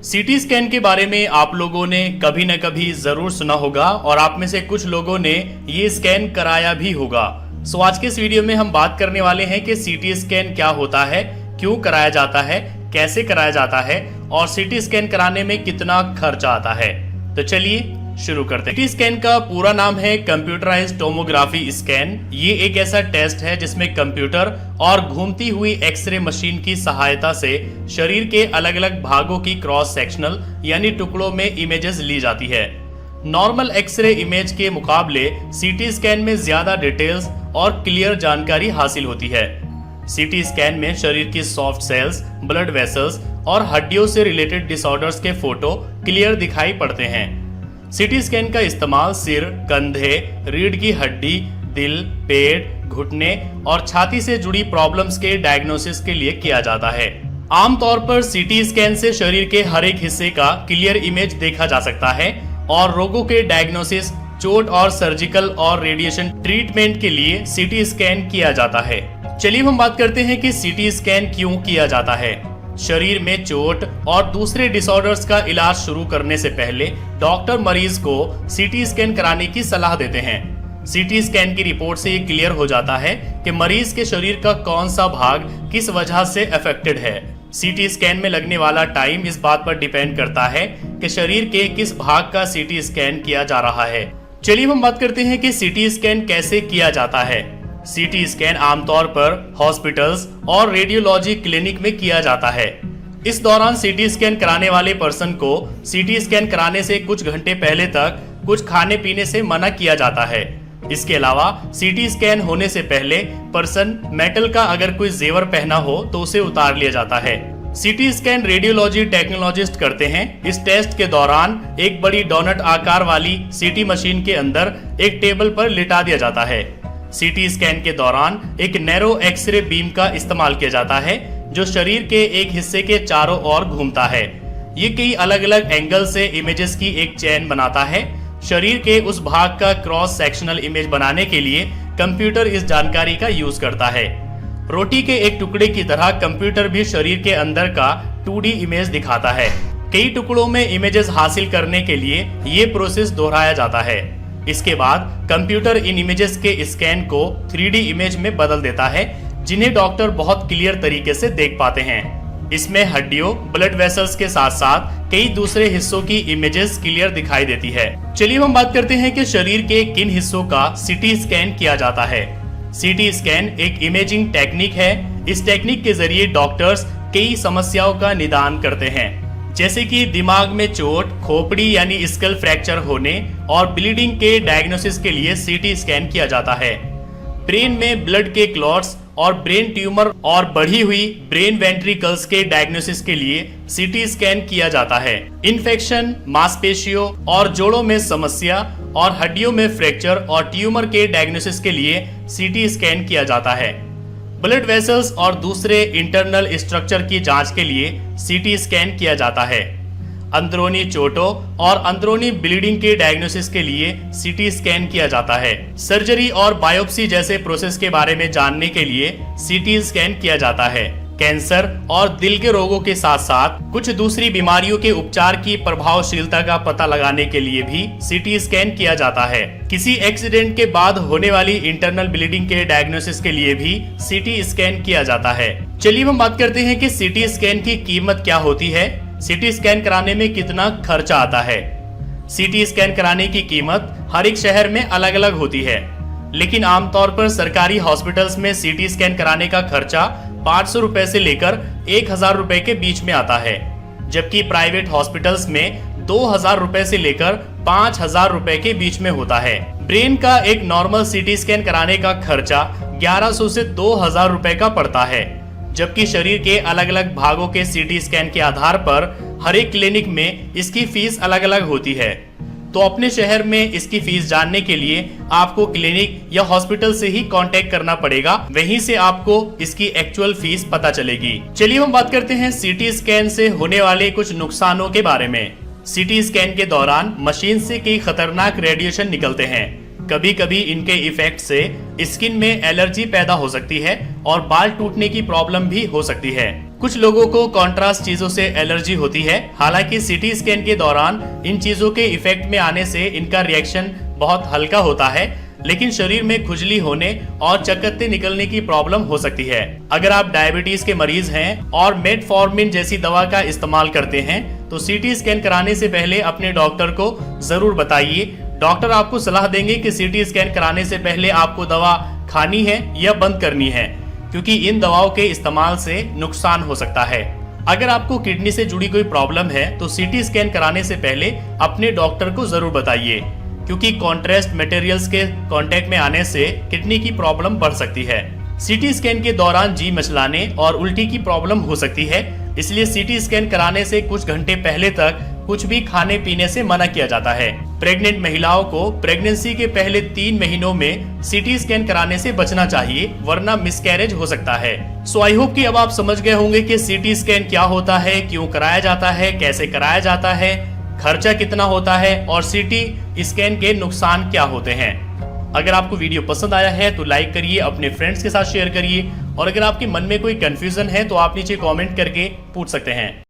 CT scan के बारे में आप लोगों ने कभी न कभी जरूर सुना होगा और आप में से कुछ लोगों ने ये स्कैन कराया भी होगा। सो आज के इस वीडियो में हम बात करने वाले हैं कि सीटी स्कैन क्या होता है, क्यों कराया जाता है, कैसे कराया जाता है और सीटी स्कैन कराने में कितना खर्च आता है। तो चलिए शुरू करते हैं। सीटी स्कैन का पूरा नाम है कंप्यूटराइज्ड टोमोग्राफी स्कैन। ये एक ऐसा टेस्ट है जिसमें कंप्यूटर और घूमती हुई एक्सरे मशीन की सहायता से शरीर के अलग अलग भागों की क्रॉस सेक्शनल यानी टुकड़ों में इमेजेस ली जाती है। नॉर्मल एक्सरे इमेज के मुकाबले सीटी स्कैन में ज्यादा डिटेल्स और क्लियर जानकारी हासिल होती है। सीटी स्कैन में शरीर की सॉफ्ट सेल्स, ब्लड वेसल्स और हड्डियों से रिलेटेड डिसऑर्डर्स के फोटो क्लियर दिखाई पड़ते हैं। सीटी स्कैन का इस्तेमाल सिर, कंधे, रीढ़ की हड्डी, दिल, पेट, घुटने और छाती से जुड़ी प्रॉब्लम्स के डायग्नोसिस के लिए किया जाता है। आमतौर पर सीटी स्कैन से शरीर के हर एक हिस्से का क्लियर इमेज देखा जा सकता है और रोगों के डायग्नोसिस, चोट और सर्जिकल और रेडिएशन ट्रीटमेंट के लिए सीटी स्कैन किया जाता है। चलिए हम बात करते हैं कि सीटी स्कैन क्यों किया जाता है। शरीर में चोट और दूसरे डिसऑर्डर्स का इलाज शुरू करने से पहले डॉक्टर मरीज को सीटी स्कैन कराने की सलाह देते हैं। सीटी स्कैन की रिपोर्ट से ये क्लियर हो जाता है कि मरीज के शरीर का कौन सा भाग किस वजह से अफेक्टेड है। सीटी स्कैन में लगने वाला टाइम इस बात पर डिपेंड करता है कि शरीर के किस भाग का सीटी स्कैन किया जा रहा है। चलिए हम बात करते हैं कि सीटी स्कैन कैसे किया जाता है। सीटी स्कैन आमतौर पर हॉस्पिटल्स और रेडियोलॉजी क्लिनिक में किया जाता है। इस दौरान सीटी स्कैन कराने वाले पर्सन को सीटी स्कैन कराने से कुछ घंटे पहले तक कुछ खाने पीने से मना किया जाता है। इसके अलावा सीटी स्कैन होने से पहले पर्सन मेटल का अगर कोई जेवर पहना हो तो उसे उतार लिया जाता है। सीटी स्कैन रेडियोलॉजी टेक्नोलॉजिस्ट करते हैं। इस टेस्ट के दौरान एक बड़ी डोनट आकार वाली सीटी मशीन के अंदर एक टेबल पर लिटा दिया जाता है। सीटी स्कैन के दौरान एक नैरो एक्सरे बीम का इस्तेमाल किया जाता है जो शरीर के एक हिस्से के चारों ओर घूमता है। ये कई अलग अलग एंगल से इमेजेस की एक चेन बनाता है। शरीर के उस भाग का क्रॉस सेक्शनल इमेज बनाने के लिए कंप्यूटर इस जानकारी का यूज करता है। रोटी के एक टुकड़े की तरह कंप्यूटर भी शरीर के अंदर का 2D इमेज दिखाता है। कई टुकड़ों में इमेजेस हासिल करने के लिए ये प्रोसेस दोहराया जाता है। इसके बाद कंप्यूटर इन इमेजेस के स्कैन को 3D इमेज में बदल देता है जिन्हें डॉक्टर बहुत क्लियर तरीके से देख पाते हैं। इसमें हड्डियों, ब्लड वेसल्स के साथ साथ कई दूसरे हिस्सों की इमेजेस क्लियर दिखाई देती है। चलिए हम बात करते हैं कि शरीर के किन हिस्सों का सीटी स्कैन किया जाता है। सीटी स्कैन एक इमेजिंग टेक्निक है। इस टेक्निक के जरिए डॉक्टर्स कई समस्याओं का निदान करते हैं, जैसे कि दिमाग में चोट, खोपड़ी यानी स्कल फ्रैक्चर होने और ब्लीडिंग के डायग्नोसिस के लिए सीटी स्कैन किया जाता है। ब्रेन में ब्लड के क्लॉट्स और ब्रेन ट्यूमर और बढ़ी हुई ब्रेन वेंट्रिकल्स के डायग्नोसिस के लिए सीटी स्कैन किया जाता है। इन्फेक्शन, मांसपेशियों और जोड़ों में समस्या और हड्डियों में फ्रैक्चर और ट्यूमर के डायग्नोसिस के लिए सीटी स्कैन किया जाता है। ब्लड वेसल्स और दूसरे इंटरनल स्ट्रक्चर की जांच के लिए सीटी स्कैन किया जाता है। अंदरूनी चोटों और अंदरूनी ब्लीडिंग के डायग्नोसिस के लिए सीटी स्कैन किया जाता है। सर्जरी और बायोप्सी जैसे प्रोसेस के बारे में जानने के लिए सीटी स्कैन किया जाता है। कैंसर और दिल के रोगों के साथ साथ कुछ दूसरी बीमारियों के उपचार की प्रभावशीलता का पता लगाने के लिए भी सीटी स्कैन किया जाता है। किसी एक्सीडेंट के बाद होने वाली इंटरनल ब्लीडिंग के डायग्नोसिस के लिए भी सीटी स्कैन किया जाता है। चलिए हम बात करते हैं कि सीटी स्कैन की कीमत क्या होती है, सीटी स्कैन कराने में कितना खर्चा आता है। सीटी स्कैन कराने की कीमत हर एक शहर में अलग अलग होती है, लेकिन आमतौर पर सरकारी हॉस्पिटल्स में सीटी स्कैन कराने का खर्चा 500 रुपए से लेकर 1000 रुपए के बीच में आता है, जबकि प्राइवेट हॉस्पिटल्स में 2000 रुपए से लेकर 5000 रुपए के बीच में होता है। ब्रेन का एक नॉर्मल सीटी स्कैन कराने का खर्चा 1100 से 2000 रुपए का पड़ता है, जबकि शरीर के अलग अलग भागों के सीटी स्कैन के आधार पर हर एक क्लिनिक में इसकी फीस अलग अलग होती है। तो अपने शहर में इसकी फीस जानने के लिए आपको क्लिनिक या हॉस्पिटल से ही कांटेक्ट करना पड़ेगा, वहीं से आपको इसकी एक्चुअल फीस पता चलेगी। चलिए हम बात करते हैं सीटी स्कैन से होने वाले कुछ नुकसानों के बारे में। सीटी स्कैन के दौरान मशीन से कई खतरनाक रेडिएशन निकलते हैं। कभी कभी इनके इफेक्ट से स्किन में एलर्जी पैदा हो सकती है और बाल टूटने की प्रॉब्लम भी हो सकती है। कुछ लोगों को कॉन्ट्रास्ट चीजों से एलर्जी होती है। हालांकि सीटी स्कैन के दौरान इन चीजों के इफेक्ट में आने से इनका रिएक्शन बहुत हल्का होता है, लेकिन शरीर में खुजली होने और चकत्ते निकलने की प्रॉब्लम हो सकती है। अगर आप डायबिटीज के मरीज हैं और मेटफॉर्मिन जैसी दवा का इस्तेमाल करते हैं तो सीटी स्कैन कराने से पहले अपने डॉक्टर को जरूर बताइए। डॉक्टर आपको सलाह देंगे कि सीटी स्कैन कराने से पहले आपको दवा खानी है या बंद करनी है, क्योंकि इन दवाओं के इस्तेमाल से नुकसान हो सकता है। अगर आपको किडनी से जुड़ी कोई प्रॉब्लम है तो सीटी स्कैन कराने से पहले अपने डॉक्टर को जरूर बताइए, क्योंकि कॉन्ट्रास्ट मटेरियल्स के कांटेक्ट में आने से किडनी की प्रॉब्लम बढ़ सकती है। सीटी स्कैन के दौरान जी मचलाने और उल्टी की प्रॉब्लम हो सकती है, इसलिए सीटी स्कैन कराने से कुछ घंटे पहले तक कुछ भी खाने पीने से मना किया जाता है। प्रेग्नेंट महिलाओं को प्रेगनेंसी के पहले 3 महीनों में सीटी स्कैन कराने से बचना चाहिए, वरना मिसकैरेज हो सकता है। सो आई होप कि अब आप समझ गए होंगे कि सीटी स्कैन क्या होता है, क्यों कराया जाता है, कैसे कराया जाता है, खर्चा कितना होता है और सीटी स्कैन के नुकसान क्या होते हैं। अगर आपको वीडियो पसंद आया है तो लाइक करिए, अपने फ्रेंड्स के साथ शेयर करिए, और अगर आपके मन में कोई कंफ्यूजन है तो आप नीचे कमेंट करके पूछ सकते हैं।